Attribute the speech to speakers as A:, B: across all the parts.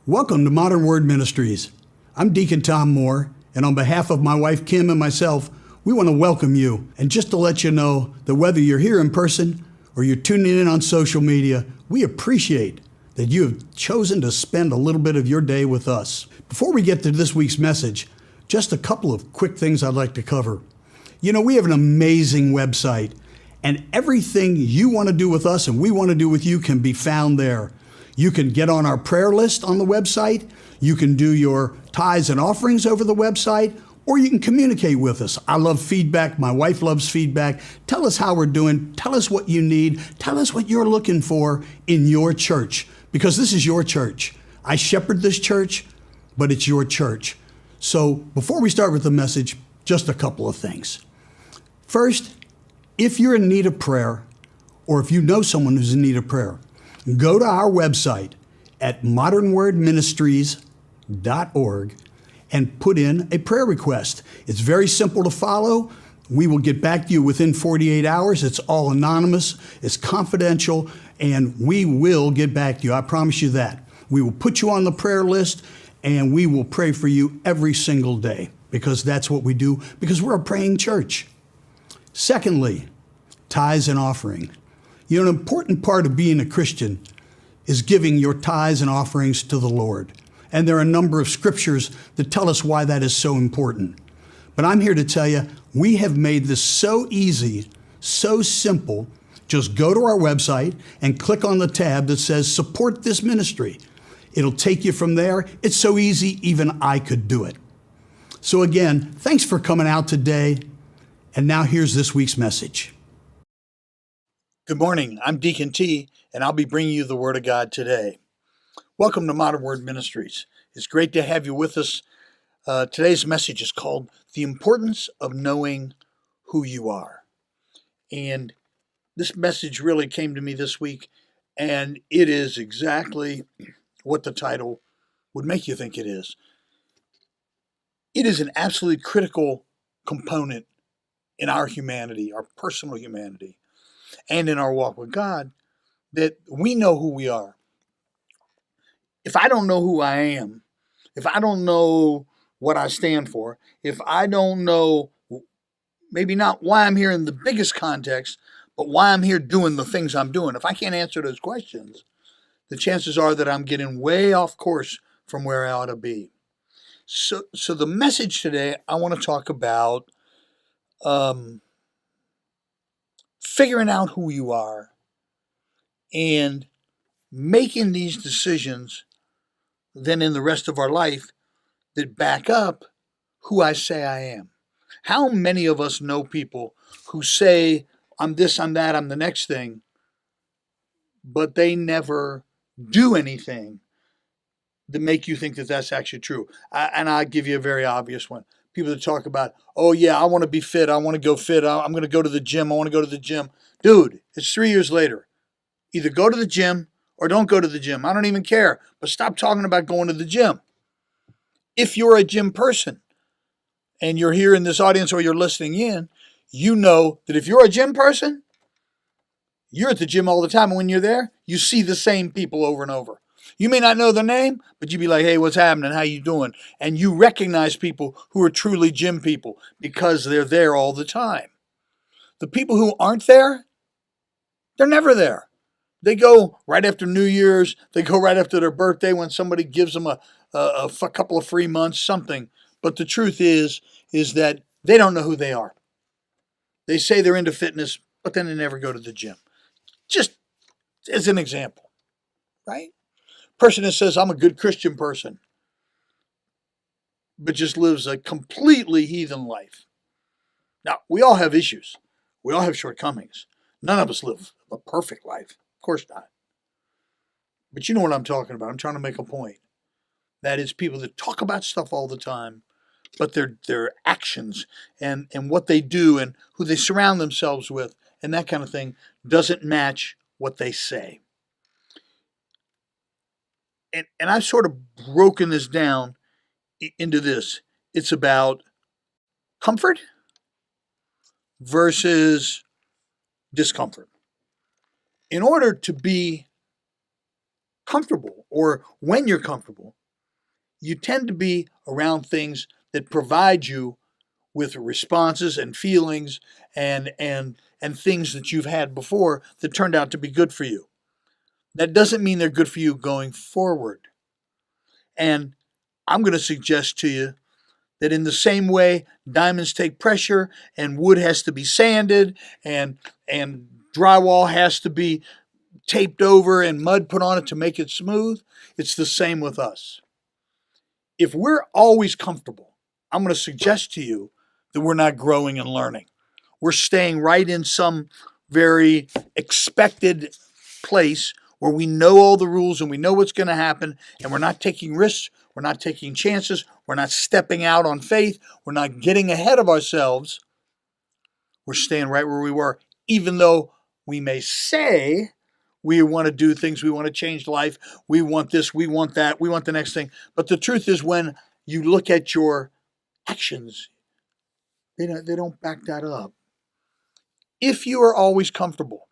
A: Welcome to Modern Word Ministries. I'm Deacon Tom Moore, and on behalf of my wife Kim and myself, we want to welcome you. And just to let you know that whether you're here in person or you're tuning in on social media, we appreciate that you have chosen to spend a little bit of your day with us. Before we get to this week's message, just a couple of quick things I'd like to cover. You know, we have an amazing website, and everything you want to do with us and we want to do with you can be found there. You can get on our prayer list on the website. You can do your tithes and offerings over the website, or you can communicate with us. I love feedback. My wife loves feedback. Tell us how we're doing. Tell us what you need. Tell us what you're looking for in your church, because this is your church. I shepherd this church, but it's your church. So before we start with the message, just a couple of things. First, if you're in need of prayer, or if you know someone who's in need of prayer, go to our website at modernwordministries.org and put in a prayer request. It's very simple to follow. We will get back to you within 48 hours. It's all anonymous, it's confidential, and we will get back to you. I promise you that. We will put you on the prayer list, and we will pray for you every single day, because that's what we do, because we're a praying church. Secondly, tithes and offering. You know, an important part of being a Christian is giving your tithes and offerings to the Lord. And there are a number of scriptures that tell us why that is so important. But I'm here to tell you, we have made this so easy, so simple. Just go to our website and click on the tab that says Support This Ministry. It'll take you from there. It's so easy, even I could do it. So again, thanks for coming out today. And now here's this week's message. Good morning. I'm Deacon T, and I'll be bringing you the Word of God today. Welcome to Modern Word Ministries. It's great to have you with us. Today's message is called The Importance of Knowing Who You Are. And this message really came to me this week, and it is exactly what the title would make you think it is. It is an absolutely critical component in our humanity, our personal humanity, and in our walk with God, that we know who we are. If I don't know who I am, if I don't know what I stand for, if I don't know maybe not why I'm here in the biggest context, but why I'm here doing the things I'm doing, if I can't answer those questions, the chances are that I'm getting way off course from where I ought to be. So the message today, I want to talk about figuring out who you are and making these decisions then in the rest of our life that back up who I say I am. How many of us know people who say, I'm this, I'm that, I'm the next thing, but they never do anything that make you think that that's actually true? And I'll give you a very obvious one. People that talk about, oh yeah, I want to be fit, I want to go fit, I'm going to go to the gym, I want to go to the gym. Dude, it's 3 years later. Either go to the gym or don't go to the gym. I don't even care, but stop talking about going to the gym. If you're a gym person and you're here in this audience or you're listening in, you know that if you're a gym person, you're at the gym all the time. And when you're there, you see the same people over and over. You may not know their name, but you'd be like, hey, what's happening? How you doing? And you recognize people who are truly gym people because they're there all the time. The people who aren't there, they're never there. They go right after New Year's. They go right after their birthday when somebody gives them a couple of free months, something. But the truth is that they don't know who they are. They say they're into fitness, but then they never go to the gym. Just as an example, right? Person that says, I'm a good Christian person, but just lives a completely heathen life. Now, we all have issues. We all have shortcomings. None of us live a perfect life. Of course not. But you know what I'm talking about. I'm trying to make a point. That is people that talk about stuff all the time, but their actions and what they do and who they surround themselves with and that kind of thing doesn't match what they say. And I've sort of broken this down into this. It's about comfort versus discomfort. In order to be comfortable, or when you're comfortable,
B: you tend to be around things that provide you with responses and feelings and things that you've had before that turned out to be good for you. That doesn't mean they're good for you going forward. And I'm going to suggest to you that in the same way diamonds take pressure and wood has to be sanded and drywall has to be taped over and mud put on it to make it smooth, it's the same with us. If we're always comfortable, I'm going to suggest to you that we're not growing and learning. We're staying right in some very expected place where we know all the rules and we know what's going to happen, and we're not taking risks, we're not taking chances, we're not stepping out on faith, we're not getting ahead of ourselves. We're staying right where we were, even though we may say we want to do things, we want to change life, we want this, we want that, we want the next thing. But the truth is, when you look at your actions, they don't back that up. If you are always comfortable,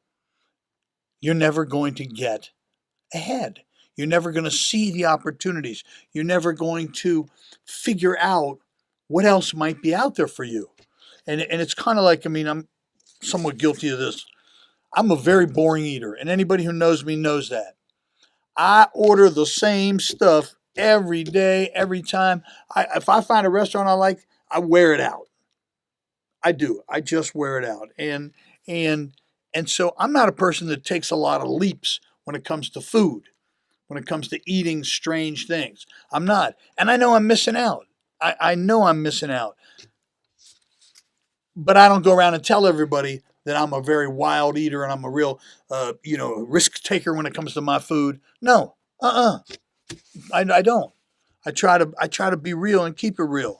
B: you're never going to get ahead. You're never going to see the opportunities. You're never going to figure out what else might be out there for you. And it's kind of like, I'm somewhat guilty of this. I'm a very boring eater, and anybody who knows me knows that. I order the same stuff every day, every time. If I find a restaurant I like, I wear it out. I do. I just wear it out. And and so I'm not a person that takes a lot of leaps when it comes to food, when it comes to eating strange things. I'm not. And I know I'm missing out. I know I'm missing out. But I don't go around and tell everybody that I'm a very wild eater and I'm a real, risk taker when it comes to my food. No, I don't. I try to be real and keep it real.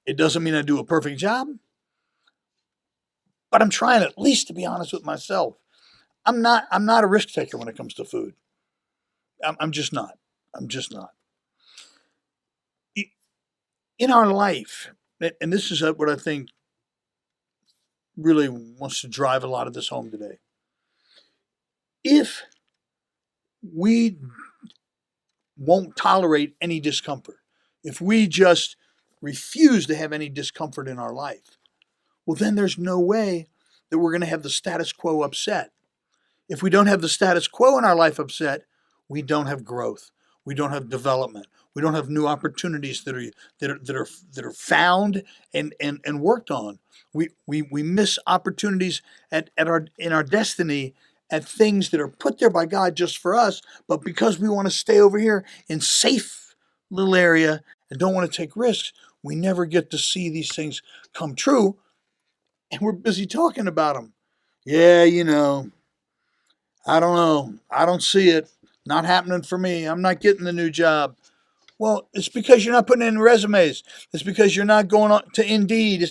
B: It doesn't mean I do a perfect job, but I'm trying at least to be honest with myself. I'm not a risk taker when it comes to food. I'm just not. I'm just not. In our life, and this is what I think really wants to drive a lot of this home today. If we won't tolerate any discomfort, if we just refuse to have any discomfort in our life, well, then there's no way that we're going to have the status quo upset. If we don't have the status quo in our life upset, we don't have growth. We don't have development. We don't have new opportunities that are found and worked on. We miss opportunities in our destiny at things that are put there by God just for us, but because we want to stay over here in safe little area and don't want to take risks, we never get to see these things come true, and we're busy talking about them. Yeah, I don't know. I don't see it. Not happening for me. I'm not getting the new job. Well, it's because you're not putting in resumes. It's because you're not going on to Indeed.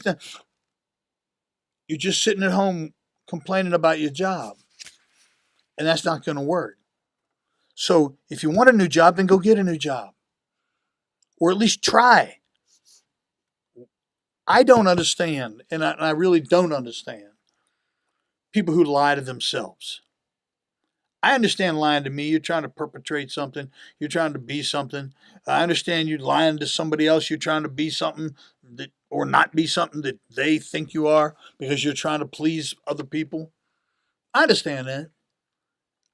B: You're just sitting at home complaining about your job. And that's not going to work. So if you want a new job, then go get a new job. Or at least try. I don't understand, and I really don't understand, people who lie to themselves. I understand lying to me. You're trying to perpetrate something. You're trying to be something. I understand you lying to somebody else. You're trying to be something or not be something that they think you are because you're trying to please other people. I understand that.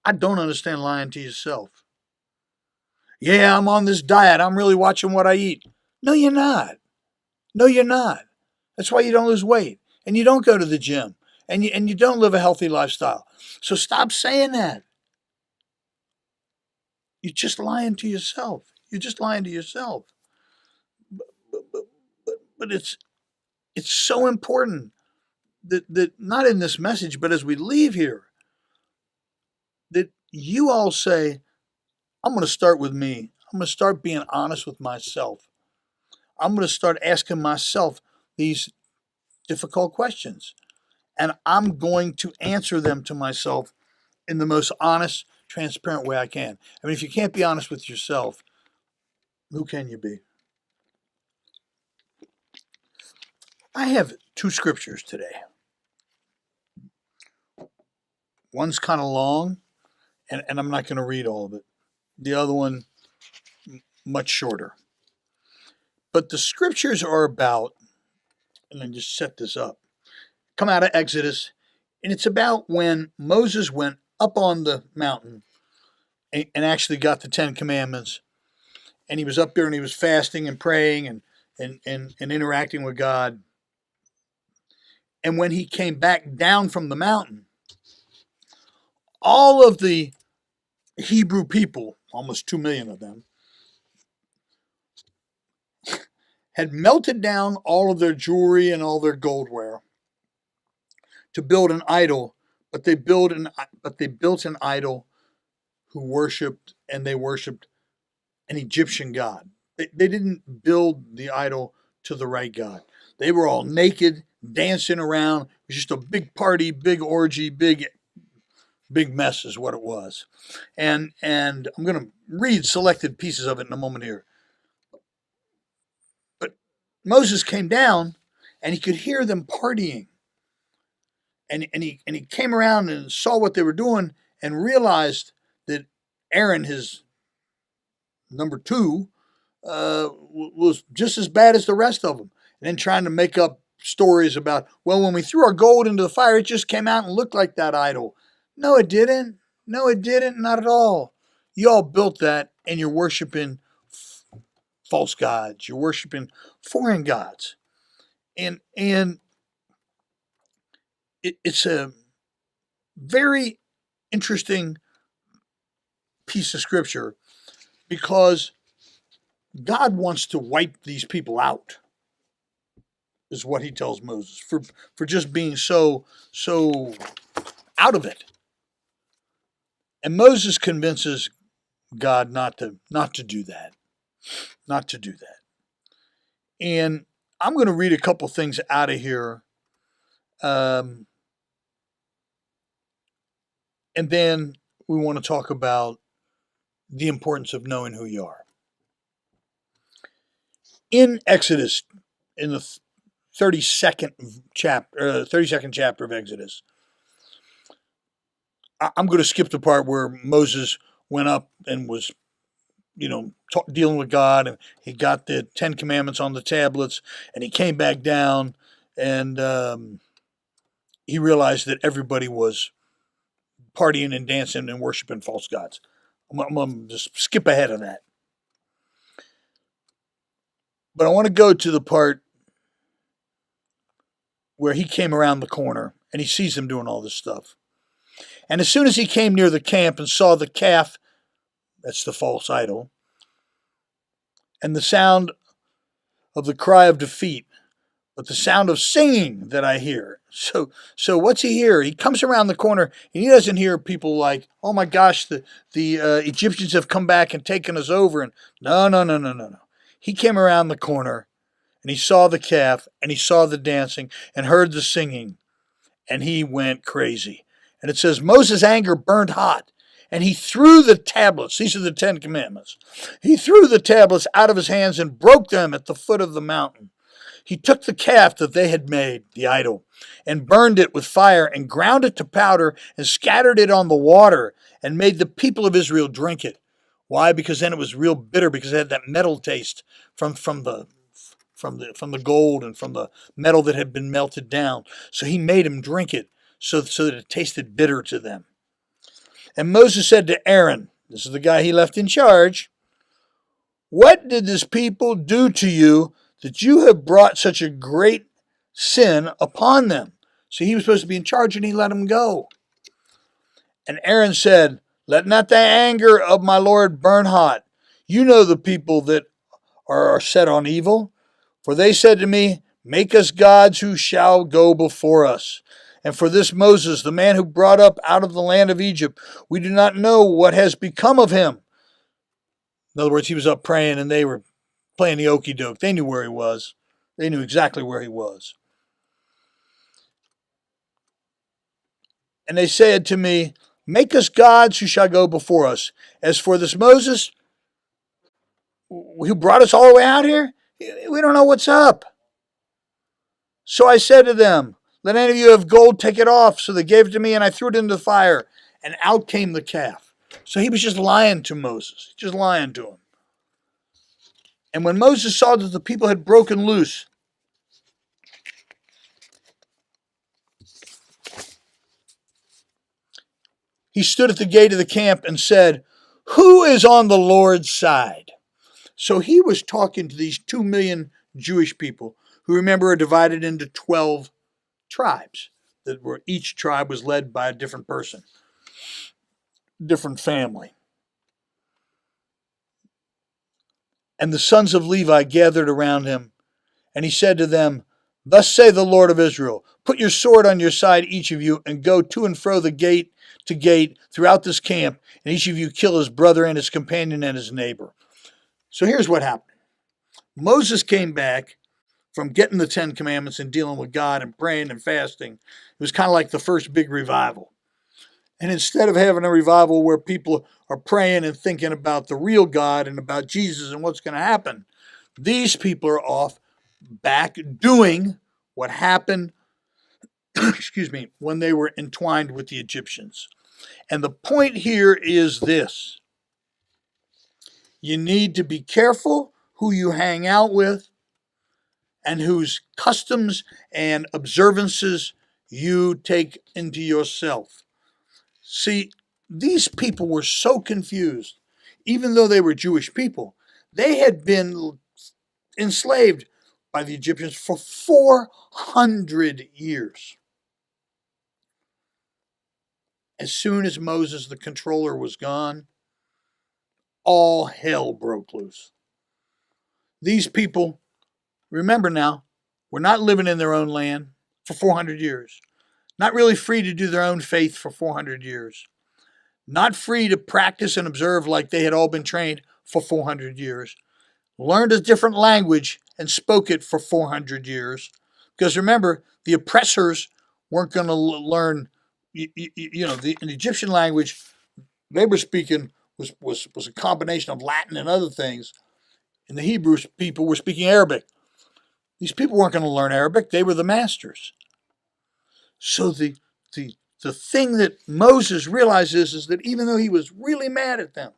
B: I don't understand lying to yourself. Yeah, I'm on this diet. I'm really watching what I eat. No, you're not. No, you're not. That's why you don't lose weight and you don't go to the gym and you don't live a healthy lifestyle. So stop saying that. You're just lying to yourself. You're just lying to yourself. But it's so important that not in this message, but as we leave here, that you all say, I'm going to start with me. I'm going to start being honest with myself. I'm going to start asking myself these difficult questions. And I'm going to answer them to myself in the most honest, transparent way I can. If you can't be honest with yourself, who can you be? I have two scriptures today. One's kind of long, and I'm not going to read all of it. The other one, much shorter. But the scriptures are about, and then just set this up, come out of Exodus, and it's about when Moses went up on the mountain and actually got the Ten Commandments, and he was up there and he was fasting and praying and interacting with God. And when he came back down from the mountain, all of the Hebrew people, almost 2 million of them, had melted down all of their jewelry and all their goldware to build an idol, but they built an idol who worshipped, and they worshipped an Egyptian god. They didn't build the idol to the right God. They were all naked, dancing around. It was just a big party, big orgy, big mess is what it was. And I'm going to read selected pieces of it in a moment here. But Moses came down and he could hear them partying. And he came around and saw what they were doing and realized that Aaron, his number two, was just as bad as the rest of them. And then trying to make up stories about, well, when we threw our gold into the fire, it just came out and looked like that idol. No, it didn't. No, it didn't. Not at all. You all built that, and you're worshiping false gods. You're worshiping foreign gods. And it's a very interesting piece of scripture because God wants to wipe these people out, is what he tells Moses, for just being so out of it. And Moses convinces God not to do that. Not to do that. And I'm going to read a couple things out of here. And then we want to talk about the importance of knowing who you are. In Exodus, in the 32nd chapter of Exodus, I'm going to skip the part where Moses went up and was, dealing with God, and he got the 10 Commandments on the tablets, and he came back down, and he realized that everybody was partying and dancing and worshiping false gods. I'm going to just skip ahead of that. But I want to go to the part where he came around the corner and he sees them doing all this stuff. And as soon as he came near the camp and saw the calf, that's the false idol, and the sound of the cry of defeat, but the sound of singing that I hear. So what's he hear? He comes around the corner and he doesn't hear people like, oh my gosh, the Egyptians have come back and taken us over. And no. He came around the corner and he saw the calf and he saw the dancing and heard the singing, and he went crazy. And it says, Moses' anger burned hot, and he threw the tablets. These are the 10 Commandments. He threw the tablets out of his hands and broke them at the foot of the mountain. He took the calf that they had made, the idol, and burned it with fire and ground it to powder and scattered it on the water and made the people of Israel drink it. Why? Because then it was real bitter, because it had that metal taste from the gold and from the metal that had been melted down. So he made them drink it so that it tasted bitter to them. And Moses said to Aaron, this is the guy he left in charge, what did this people do to you that you have brought such a great sin upon them? So he was supposed to be in charge, and he let them go. And Aaron said, let not the anger of my Lord burn hot. You know the people that are set on evil. For they said to me, make us gods who shall go before us. And for this Moses, the man who brought up out of the land of Egypt, we do not know what has become of him. In other words, he was up praying and they were playing the okey doke. They knew where he was. They knew exactly where he was. And they said to me, make us gods who shall go before us. As for this Moses, who brought us all the way out here, we don't know what's up. So I said to them, let any of you have gold, take it off. So they gave it to me, and I threw it into the fire, and out came the calf. So he was just lying to Moses, just lying to him. And when Moses saw that the people had broken loose, he stood at the gate of the camp and said, "Who is on the Lord's side?" So he was talking to these 2 million Jewish people who, remember, are divided into 12 tribes, that were each tribe was led by a different person, different family. And the sons of Levi gathered around him, and he said to them, "Thus say the Lord of Israel, put your sword on your side, each of you, and go to and fro the gate to gate throughout this camp, and each of you kill his brother and his companion and his neighbor." So here's what happened. Moses came back from getting the 10 Commandments and dealing with God and praying and fasting. It was kind of like the first big revival. And instead of having a revival where people are praying and thinking about the real God and about Jesus and what's going to happen, these people are off back doing what happened, excuse me, when they were entwined with the Egyptians. And the point here is this: you need to be careful who you hang out with and whose customs and observances you take into yourself. See, these people were so confused. Even though they were Jewish people, they had been enslaved by the Egyptians for 400 years. As soon as Moses, the controller, was gone, all hell broke loose. These people, remember now, were not living in their own land for 400 years, not really free to do their own faith for 400 years, not free to practice and observe like they had all been trained for 400 years, learned a different language and spoke it for 400 years. Because remember, the oppressors weren't going to learn, the Egyptian language they were speaking was a combination of Latin and other things. And the Hebrew people were speaking Arabic. These people weren't going to learn Arabic. They were the masters. So the thing that Moses realizes is that even though he was really mad at them,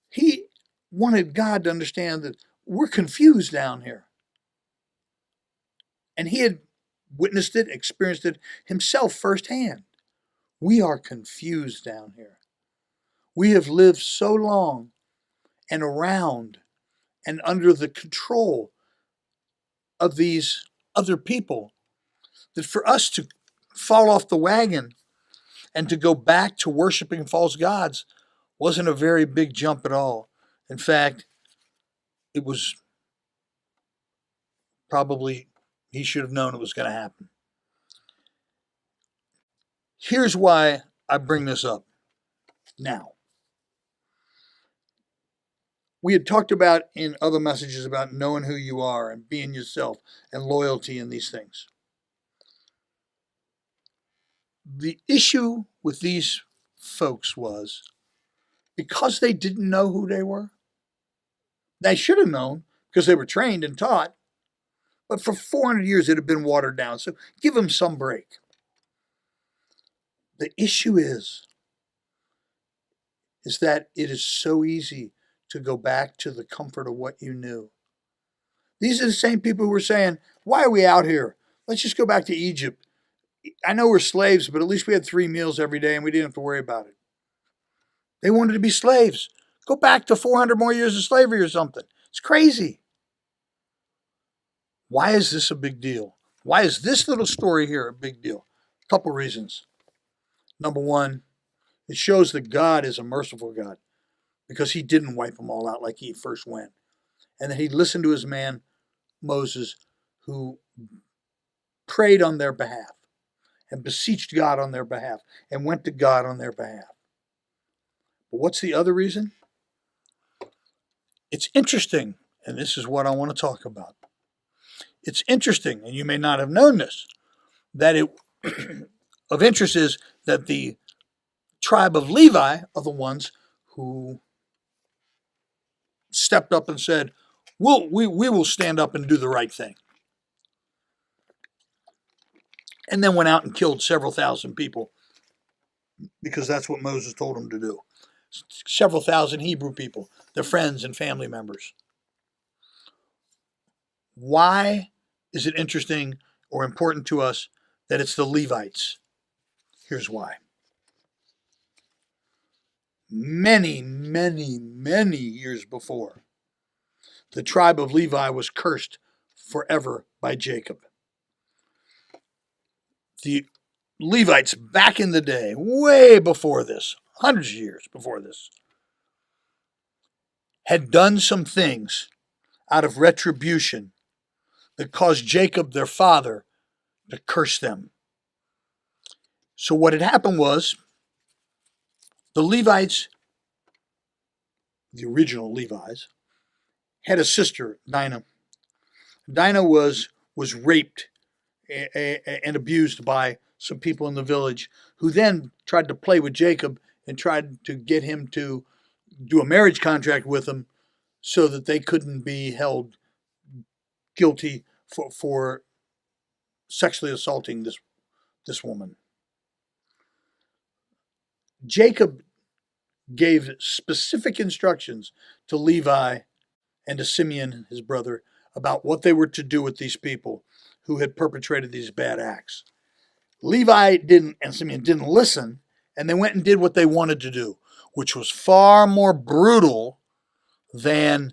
B: he wanted God to understand that we're confused down here. And he had witnessed it, experienced it himself firsthand. We are confused down here. We have lived so long and around and under the control of these other people that for us to fall off the wagon and to go back to worshiping false gods wasn't a very big jump at all. In fact, it was probably, he should have known it was going to happen. Here's why I bring this up now. We had talked about in other messages about knowing who you are and being yourself and loyalty and these things. The issue with these folks was because they didn't know who they were. They should have known because they were trained and taught. But for 400 years, it had been watered down. So give them some break. The issue is that it is so easy to go back to the comfort of what you knew. These are the same people who were saying, why are we out here? Let's just go back to Egypt. I know we're slaves, but at least we had 3 meals every day and we didn't have to worry about it. They wanted to be slaves. Go back to 400 more years of slavery or something. It's crazy. Why is this a big deal? Why is this little story here a big deal? A couple reasons. Number one, it shows that God is a merciful God because he didn't wipe them all out like he first went. And that he listened to his man, Moses, who prayed on their behalf and beseeched God on their behalf and went to God on their behalf. But what's the other reason? It's interesting, and this is what I want to talk about. It's interesting, and you may not have known this, that it of interest is that the tribe of Levi are the ones who stepped up and said, we will stand up and do the right thing. And then went out and killed several thousand people because that's what Moses told them to do. Several thousand Hebrew people, their friends and family members. Why is it interesting or important to us that it's the Levites? Here's why. Many, many, many years before, the tribe of Levi was cursed forever by Jacob. The Levites back in the day, way before this, hundreds of years before this, had done some things out of retribution that caused Jacob, their father, to curse them. So what had happened was the Levites, the original Levites, had a sister, Dinah. Dinah was raped and abused by some people in the village who then tried to play with Jacob and tried to get him to do a marriage contract with him so that they couldn't be held guilty for sexually assaulting this woman. Jacob gave specific instructions to Levi and to Simeon, his brother, about what they were to do with these people who had perpetrated these bad acts. Levi didn't, and Simeon didn't listen, and they went and did what they wanted to do, which was far more brutal than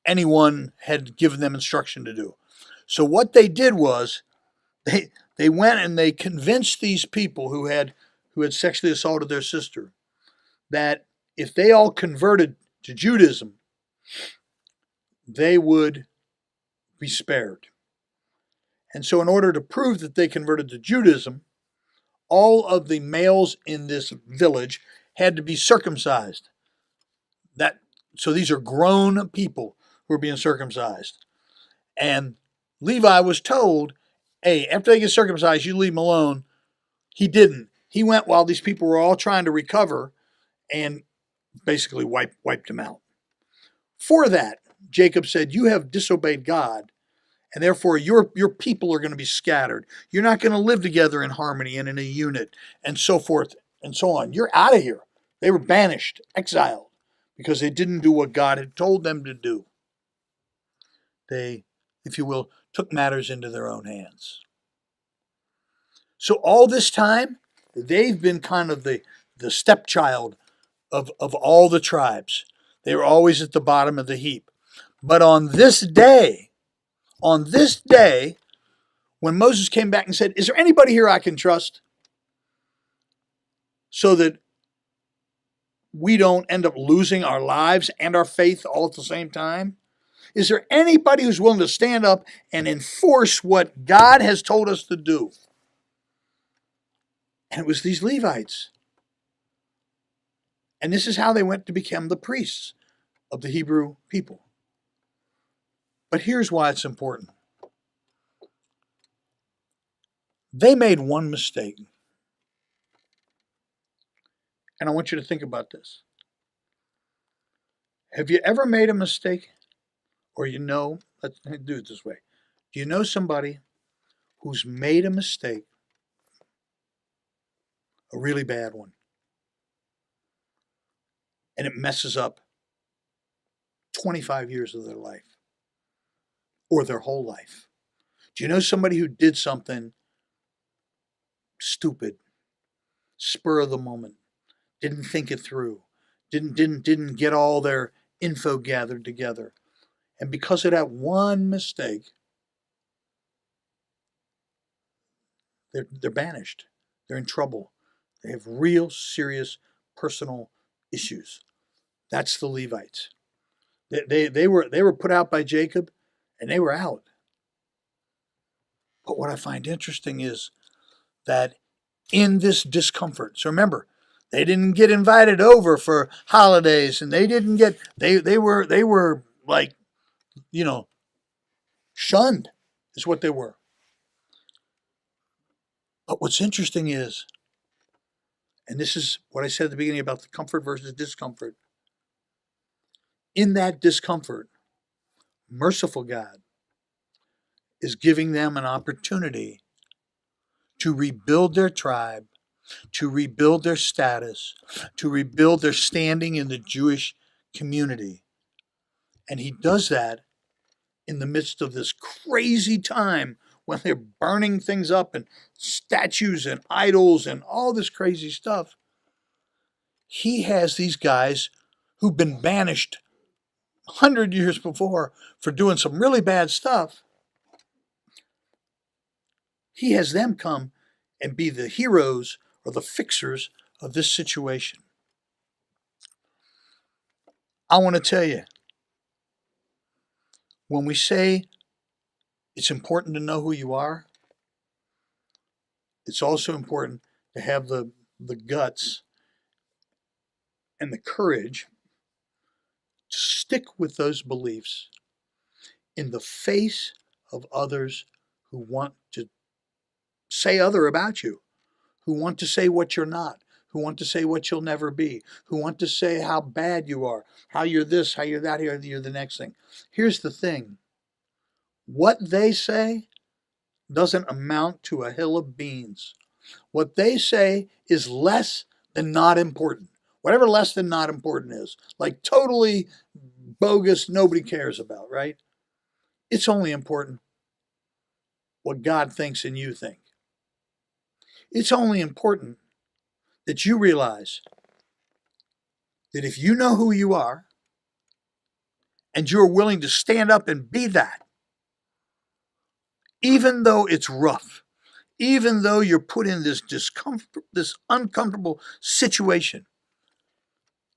B: anyone had given them instruction to do. So what they did was they went and they convinced these people who had sexually assaulted their sister that if they all converted to Judaism, they would be spared. And so in order to prove that they converted to Judaism, all of the males in this village had to be circumcised. So these are grown people who are being circumcised. And Levi was told, hey, after they get circumcised, you leave them alone. He didn't. He went while these people were all trying to recover and basically wiped them out. For that, Jacob said, you have disobeyed God, and therefore your people are going to be scattered. You're not going to live together in harmony and in a unit, and so forth and so on. You're out of here. They were banished, exiled, because they didn't do what God had told them to do. They, if you will, took matters into their own hands. So all this time, they've been kind of the stepchild of all the tribes. They were always at the bottom of the heap. But on this day, when Moses came back and said, is there anybody here I can trust so that we don't end up losing our lives and our faith all at the same time? Is there anybody who's willing to stand up and enforce what God has told us to do? And it was these Levites. And this is how they went to become the priests of the Hebrew people. But here's why it's important. They made one mistake. And I want you to think about this. Have you ever made a mistake? Or let's do it this way. Do you know somebody who's made a mistake, a really bad one, and it messes up 25 years of their life or their whole life? Do you know somebody who did something stupid, spur of the moment, didn't think it through, didn't get all their info gathered together, and because of that one mistake, they're banished, they're in trouble, they have real serious personal issues? That's the Levites. They were put out by Jacob, and they were out. But what I find interesting is that in this discomfort, so remember, they didn't get invited over for holidays, and they didn't get they were like, shunned is what they were. But what's interesting is, and this is what I said at the beginning about the comfort versus discomfort. In that discomfort, merciful God is giving them an opportunity to rebuild their tribe, to rebuild their status, to rebuild their standing in the Jewish community. And he does that in the midst of this crazy time when they're burning things up and statues and idols and all this crazy stuff, he has these guys who've been banished 100 years before for doing some really bad stuff. He has them come and be the heroes or the fixers of this situation. I want to tell you, when we say it's important to know who you are, it's also important to have the guts and the courage to stick with those beliefs in the face of others who want to say other about you, who want to say what you're not, who want to say what you'll never be, who want to say how bad you are, how you're this, how you're that, you're the next thing. Here's the thing. What they say doesn't amount to a hill of beans. What they say is less than not important. Whatever less than not important is, like totally bogus, nobody cares about, right? It's only important what God thinks and you think. It's only important that you realize that if you know who you are and you're willing to stand up and be that, even though it's rough, even though you're put in this discomfort, this uncomfortable situation,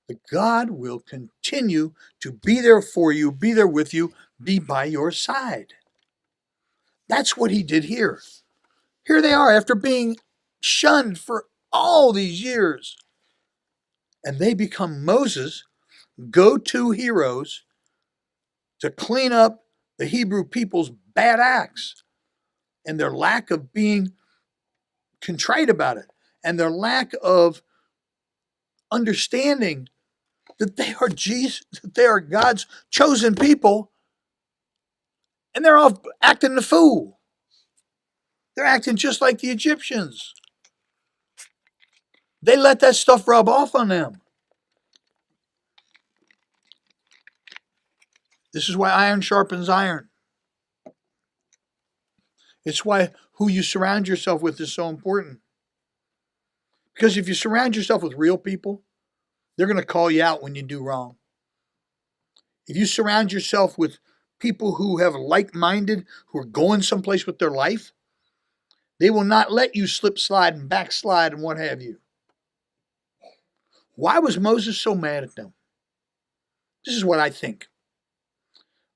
B: that God will continue to be there for you, be there with you, be by your side. That's what he did here. Here they are after being shunned for all these years. And they become Moses' go-to heroes to clean up the Hebrew people's bad acts and their lack of being contrite about it and their lack of understanding that they are Jesus, that they are God's chosen people, and they're all acting the fool. They're acting just like the Egyptians. They let that stuff rub off on them. This is why iron sharpens iron. It's why who you surround yourself with is so important. Because if you surround yourself with real people, they're going to call you out when you do wrong. If you surround yourself with people who have like-minded, who are going someplace with their life, they will not let you slip, slide, and backslide and what have you. Why was Moses so mad at them? This is what I think.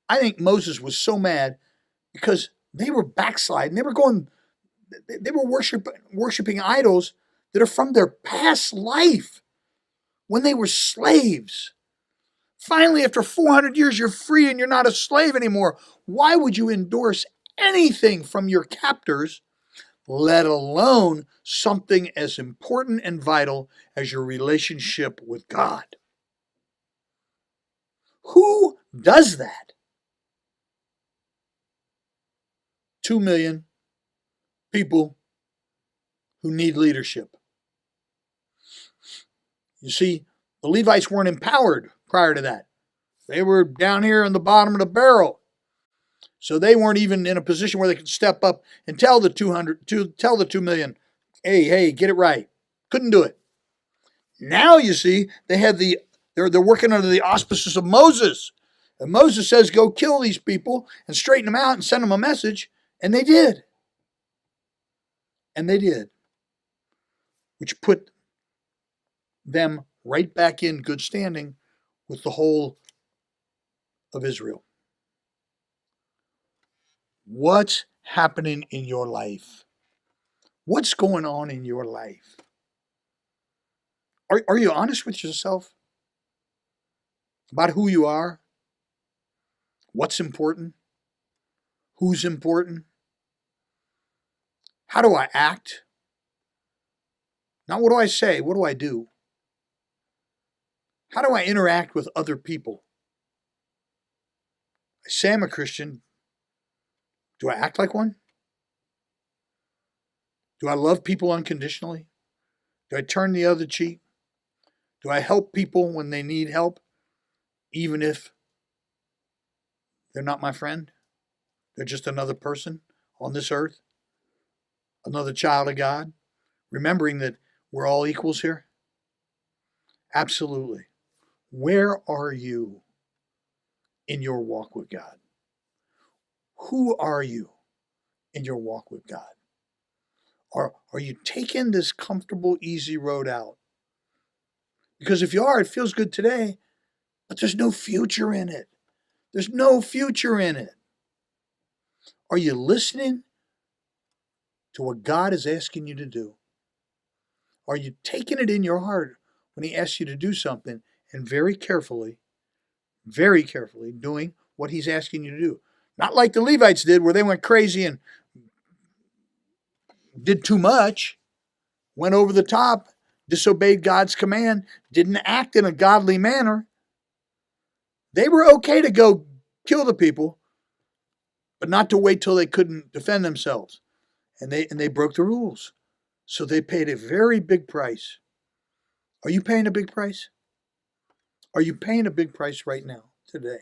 B: I think Moses was so mad because they were backsliding. They were worshiping idols that are from their past life when they were slaves. Finally, after 400 years, you're free and you're not a slave anymore. Why would you endorse anything from your captors, let alone something as important and vital as your relationship with God? Who does that? 2 million people who need leadership. You see, the Levites weren't empowered prior to that. They were down here in the bottom of the barrel. So they weren't even in a position where they could step up and tell the 2 million, hey, get it right. Couldn't do it. Now you see, they're working under the auspices of Moses. And Moses says, go kill these people and straighten them out and send them a message. And they did. And they did. Which put them right back in good standing with the whole of Israel. What's happening in your life? What's going on in your life? Are you honest with yourself about who you are? What's important? Who's important? How do I act? Not what do I say, what do I do? How do I interact with other people? I say I'm a Christian. Do I act like one? Do I love people unconditionally? Do I turn the other cheek? Do I help people when they need help, even if they're not my friend? They're just another person on this earth, another child of God, remembering that we're all equals here? Absolutely. Where are you in your walk with God? Who are you in your walk with God? Are you taking this comfortable, easy road out? Because if you are, it feels good today, but there's no future in it. There's no future in it. Are you listening to what God is asking you to do? Are you taking it in your heart when He asks you to do something and very carefully doing what He's asking you to do? Not like the Levites did, where they went crazy and did too much, went over the top, disobeyed God's command, didn't act in a godly manner. They were okay to go kill the people, but not to wait till they couldn't defend themselves. And they broke the rules. So they paid a very big price. Are you paying a big price? Are you paying a big price right now, today?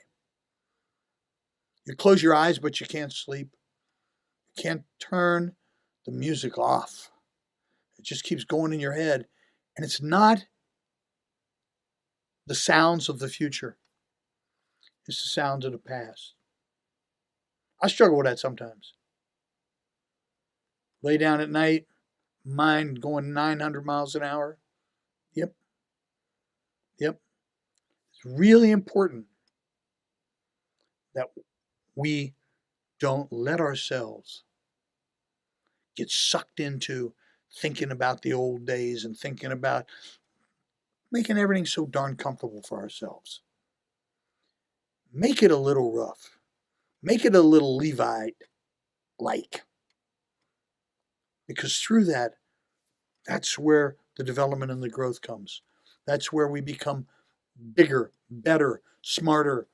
B: You close your eyes, but you can't sleep. You can't turn the music off. It just keeps going in your head. And it's not the sounds of the future. It's the sounds of the past. I struggle with that sometimes. Lay down at night, mind going 900 miles an hour. Yep. It's really important that we don't let ourselves get sucked into thinking about the old days and thinking about making everything so darn comfortable for ourselves. Make it a little rough. Make it a little Levite-like. Because through that, that's where the development and the growth comes. That's where we become bigger, better, smarter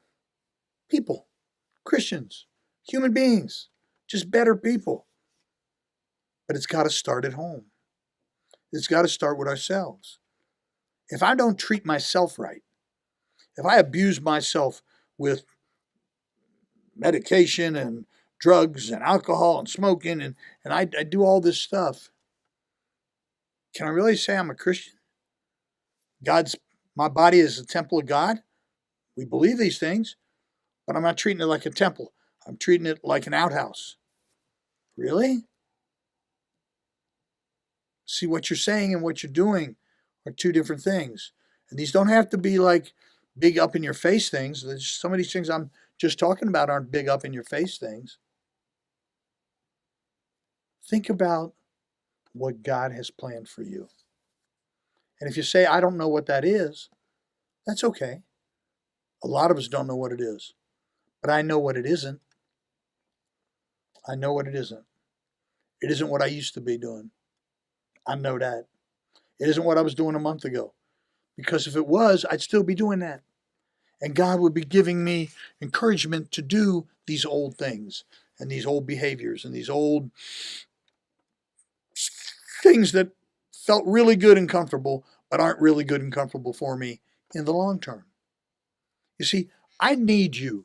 B: people, Christians, human beings, just better people. But it's got to start at home. It's got to start with ourselves. If I don't treat myself right, if I abuse myself with medication and drugs and alcohol and smoking and I do all this stuff, can I really say I'm a Christian? My body is a temple of God. We believe these things, but I'm not treating it like a temple. I'm treating it like an outhouse. Really? See, what you're saying and what you're doing are two different things. And these don't have to be like big up in your face things. Some of these things I'm just talking about aren't big up in your face things. Think about what God has planned for you. And if you say, I don't know what that is, that's okay. A lot of us don't know what it is. But I know what it isn't. I know what it isn't. It isn't what I used to be doing. I know that. It isn't what I was doing a month ago. Because if it was, I'd still be doing that. And God would be giving me encouragement to do these old things and these old behaviors and these old things that felt really good and comfortable, but aren't really good and comfortable for me in the long term. You see, I need you,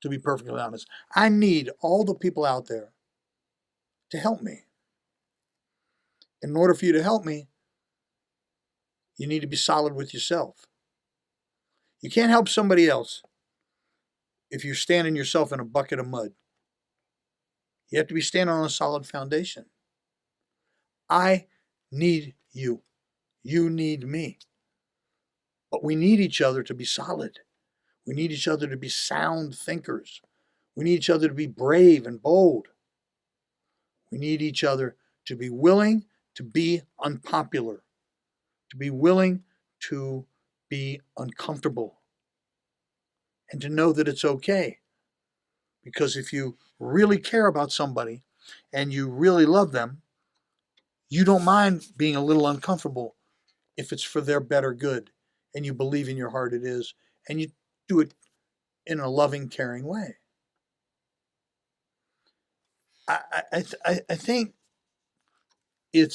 B: to be perfectly honest. I need all the people out there to help me. In order for you to help me, you need to be solid with yourself. You can't help somebody else if you're standing yourself in a bucket of mud. You have to be standing on a solid foundation. I need you. You need me. But we need each other to be solid. We need each other to be sound thinkers. We need each other to be brave and bold. We need each other to be willing to be unpopular, to be willing to be uncomfortable, and to know that it's okay. Because if you really care about somebody and you really love them, you don't mind being a little uncomfortable if it's for their better good and you believe in your heart it is, and you do it in a loving, caring way. I think we're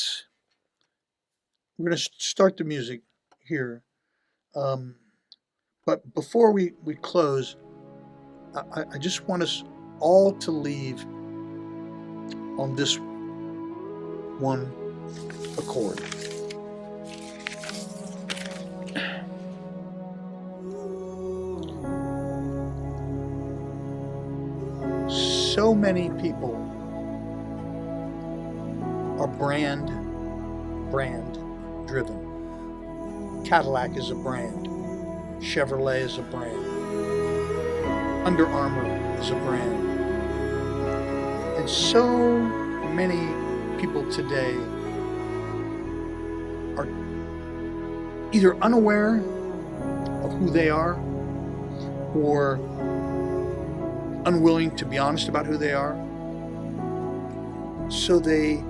B: going to start the music here. But before we close, I just want us all to leave on this one accord. So many people are brand driven. Cadillac is a brand. Chevrolet is a brand. Under Armour is a brand. And so many people today are either unaware of who they are or unwilling to be honest about who they are. So they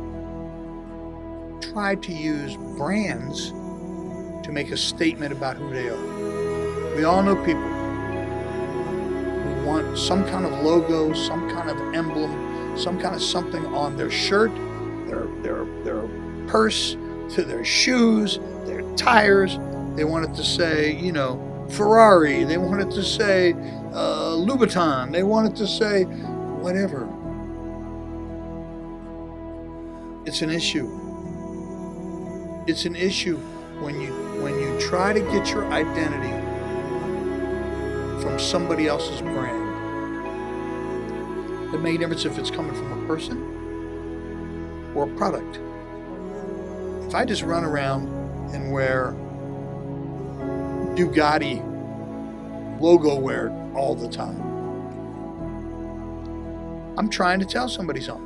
B: try to use brands to make a statement about who they are. We all know people who want some kind of logo, some kind of emblem, some kind of something on their shirt, their purse, to their shoes, their tires. They want it to say, Ferrari. They want it to say Louboutin. They want it to say whatever. It's an issue. It's an issue when you try to get your identity from somebody else's brand. It makes a difference if it's coming from a person or a product. If I just run around and wear Bugatti logo wear all the time, I'm trying to tell somebody something.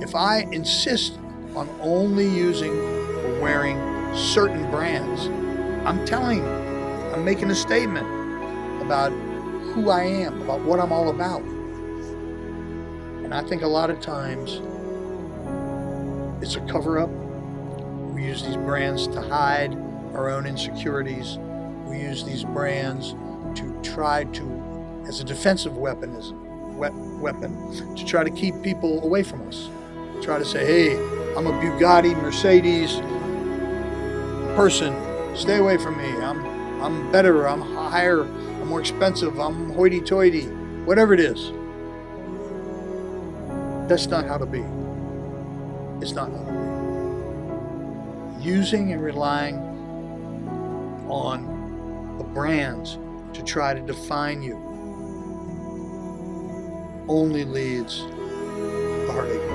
B: If I insist on only using or wearing certain brands, I'm making a statement about who I am, about what I'm all about. And I think a lot of times it's a cover-up. We use these brands to hide our own insecurities. We use these brands to try to, as a defensive weapon, to try to keep people away from us. Try to say, hey, I'm a Bugatti, Mercedes person. Stay away from me. I'm better. I'm higher. I'm more expensive. I'm hoity-toity. Whatever it is. That's not how to be. It's not how to be. Using and relying on the brands to try to define you only leads to heartache.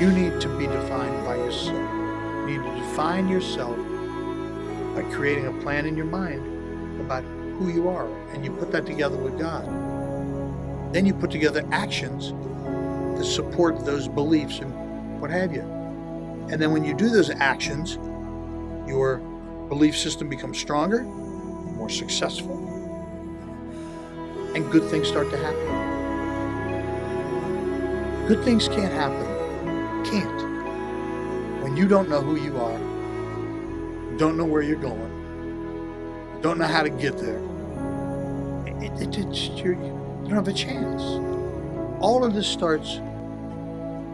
B: You need to be defined by yourself. You need to define yourself by creating a plan in your mind about who you are, and you put that together with God. Then you put together actions to support those beliefs and what have you. And then when you do those actions, your belief system becomes stronger, more successful, and good things start to happen. Good things can't happen. Can't. When you don't know who you are, don't know where you're going, don't know how to get there, you don't have a chance. All of this starts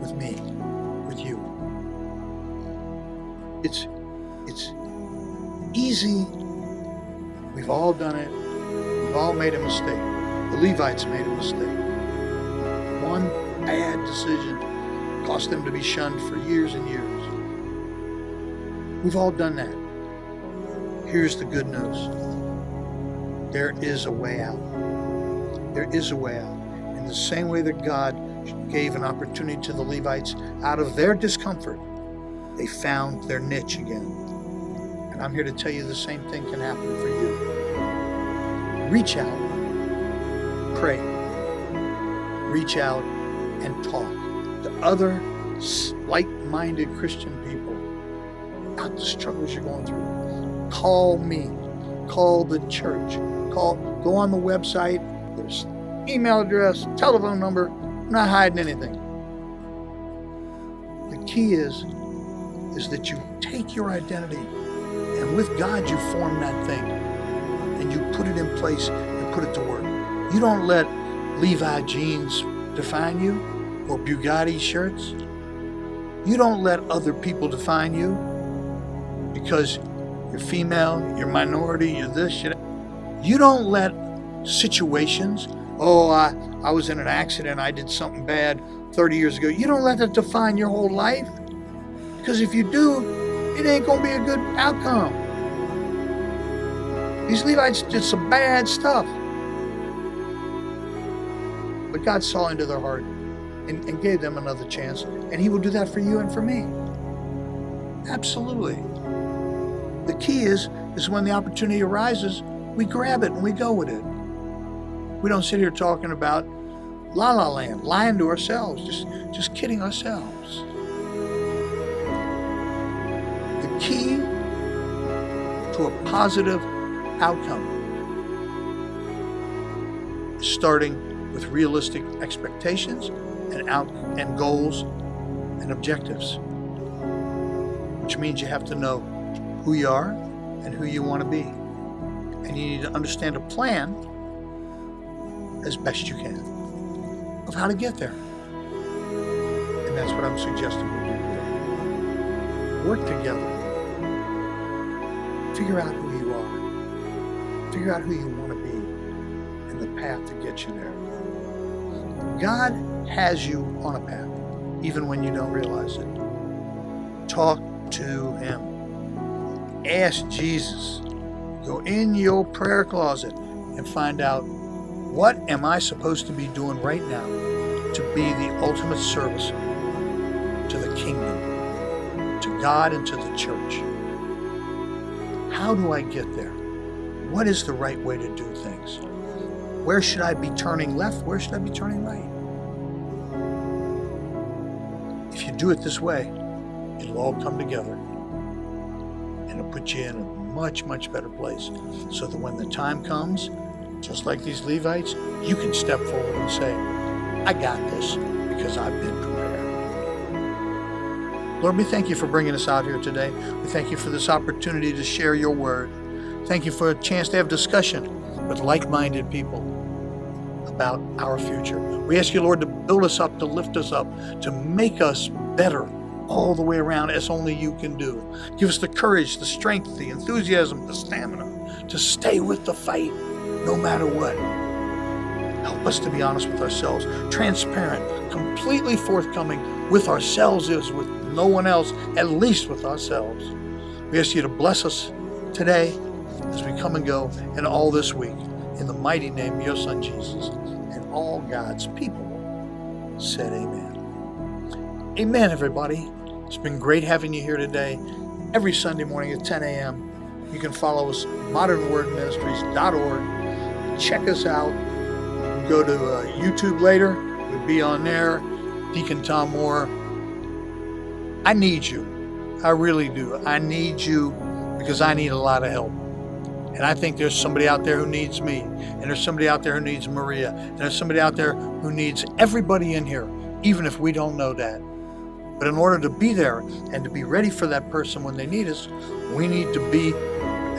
B: with me, with you. It's easy. We've all done it. We've all made a mistake. The Levites made a mistake. One bad decision caused them to be shunned for years and years. We've all done that. Here's the good news. There is a way out. There is a way out. In the same way that God gave an opportunity to the Levites out of their discomfort, they found their niche again. And I'm here to tell you the same thing can happen for you. Reach out. Pray. Reach out and talk to other like-minded Christian people about the struggles you're going through. Call me. Call the church. Go on the website. There's email address, telephone number. I'm not hiding anything. The key is that you take your identity, and with God you form that thing, and you put it in place and put it to work. You don't let Levi jeans define you, or Bugatti shirts. You don't let other people define you because you're female, you're minority, you're this, you're that. You don't let situations. Oh, I was in an accident. I did something bad 30 years ago. You don't let that define your whole life. Because if you do, it ain't going to be a good outcome. These Levites did some bad stuff. But God saw into their heart and gave them another chance. And He will do that for you and for me. Absolutely. The key is when the opportunity arises, we grab it and we go with it. We don't sit here talking about la la land, lying to ourselves, just kidding ourselves. The key to a positive outcome is starting with realistic expectations and goals and objectives, which means you have to know who you are and who you want to be. And you need to understand a plan as best you can of how to get there. And that's what I'm suggesting we do today. Work together. Figure out who you are. Figure out who you want to be and the path to get you there. God has you on a path, even when you don't realize it. Talk to Him. Ask Jesus. Go in your prayer closet and find out, what am I supposed to be doing right now to be the ultimate service to the kingdom, to God and to the church? How do I get there? What is the right way to do things? Where should I be turning left? Where should I be turning right? If you do it this way, it'll all come together. And it'll put you in a much, much better place. So that when the time comes, just like these Levites, you can step forward and say, I got this because I've been prepared. Lord, we thank you for bringing us out here today. We thank you for this opportunity to share your word. Thank you for a chance to have discussion with like-minded people about our future. We ask you, Lord, to build us up, to lift us up, to make us better all the way around as only you can do. Give us the courage, the strength, the enthusiasm, the stamina to stay with the fight no matter what. Help us to be honest with ourselves, transparent, completely forthcoming with ourselves as with no one else, at least with ourselves. We ask you to bless us today as we come and go and all this week. In the mighty name of your Son, Jesus, and all God's people said amen. Amen, everybody. It's been great having you here today, every Sunday morning at 10 a.m. You can follow us, modernwordministries.org. Check us out. You can go to YouTube later. We'll be on there. Deacon Tom Moore. I need you. I really do. I need you because I need a lot of help. And I think there's somebody out there who needs me. And there's somebody out there who needs Maria. And there's somebody out there who needs everybody in here, even if we don't know that. But in order to be there and to be ready for that person when they need us, we need to be,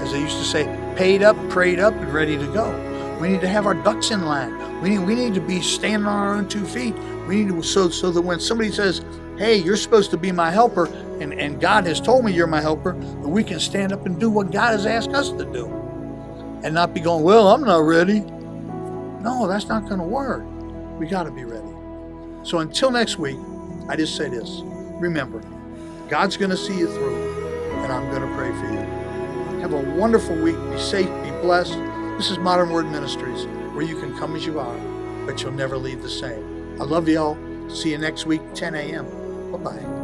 B: as they used to say, paid up, prayed up, and ready to go. We need to have our ducks in line. We need to be standing on our own 2 feet. We need to, so that when somebody says, hey, you're supposed to be my helper, and God has told me you're my helper, that we can stand up and do what God has asked us to do. And not be going, well, I'm not ready. No, that's not going to work. We got to be ready. So until next week, I just say this. Remember, God's going to see you through, and I'm going to pray for you. Have a wonderful week. Be safe. Be blessed. This is Modern Word Ministries, where you can come as you are, but you'll never leave the same. I love you all. See you next week, 10 a.m. Bye-bye.